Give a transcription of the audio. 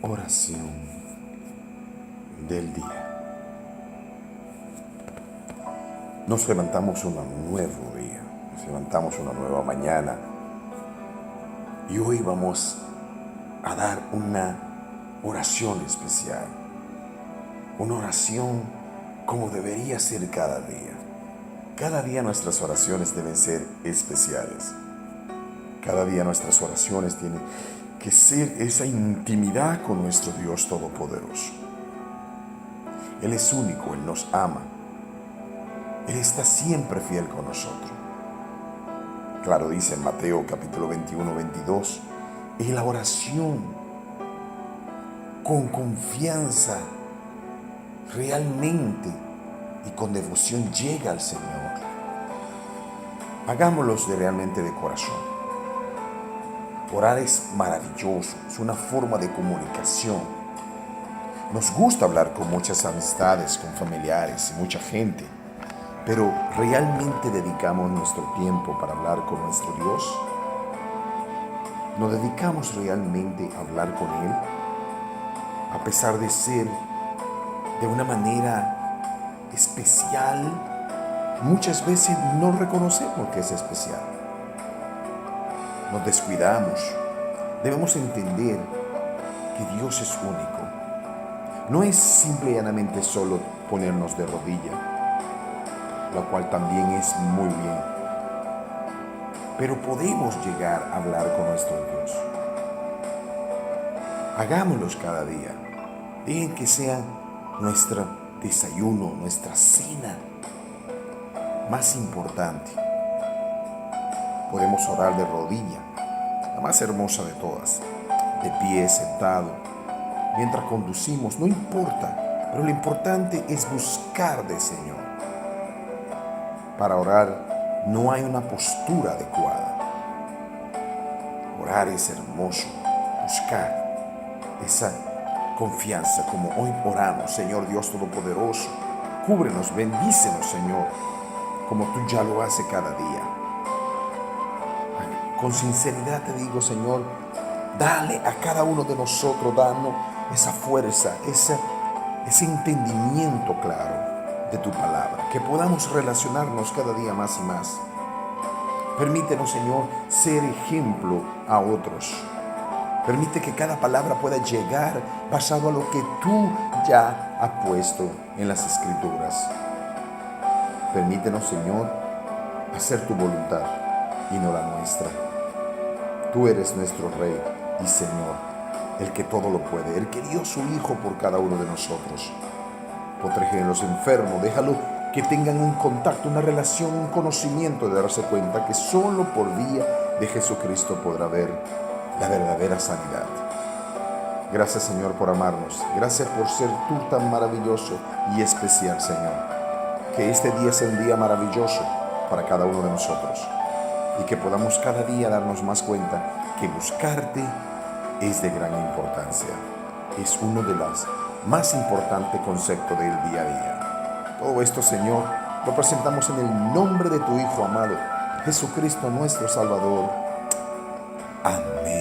Oración del día. Nos levantamos un nuevo día, nos levantamos una nueva mañana y hoy vamos a dar una oración especial, una oración como debería ser cada día. Cada día nuestras oraciones deben ser especiales. Cada día nuestras oraciones tienen que ser esa intimidad con nuestro Dios Todopoderoso. Él es único, Él nos ama. Él está siempre fiel con nosotros. Claro, dice en Mateo capítulo 21, 22, y la oración con confianza realmente y con devoción llega al Señor. Hagámoslo realmente de corazón. Orar es maravilloso, es una forma de comunicación. Nos gusta hablar con muchas amistades, con familiares y mucha gente, pero ¿realmente dedicamos nuestro tiempo para hablar con nuestro Dios? ¿Nos dedicamos realmente a hablar con Él? A pesar de ser de una manera especial, muchas veces no reconocemos que es especial. Nos descuidamos. Debemos entender que Dios es único. No es simple y llanamente solo ponernos de rodilla, lo cual también es muy bien. Pero podemos llegar a hablar con nuestro Dios. Hagámoslos cada día. Dejen que sea nuestro desayuno, nuestra cena más importante. Podemos orar de rodilla, la más hermosa de todas, de pie, sentado, mientras conducimos, no importa, pero lo importante es buscar del Señor. Para orar no hay una postura adecuada. Orar es hermoso, buscar esa confianza como hoy oramos. Señor Dios Todopoderoso, cúbrenos, bendícenos, Señor, como tú ya lo haces cada día. Con sinceridad te digo, Señor, dale a cada uno de nosotros, danos esa fuerza, ese entendimiento claro de tu palabra, que podamos relacionarnos cada día más y más. Permítenos, Señor, ser ejemplo a otros. Permite que cada palabra pueda llegar basado a lo que tú ya has puesto en las Escrituras. Permítenos, Señor, hacer tu voluntad y no la nuestra. Tú eres nuestro Rey y Señor, el que todo lo puede, el que dio su Hijo por cada uno de nosotros. Protege a los enfermos, déjalo que tengan un contacto, una relación, un conocimiento de darse cuenta que solo por vía de Jesucristo podrá haber la verdadera sanidad. Gracias, Señor, por amarnos. Gracias por ser tú tan maravilloso y especial, Señor. Que este día sea un día maravilloso para cada uno de nosotros y que podamos cada día darnos más cuenta que buscarte es de gran importancia. Es uno de los más importantes conceptos del día a día. Todo esto, Señor, lo presentamos en el nombre de tu Hijo amado, Jesucristo nuestro Salvador. Amén.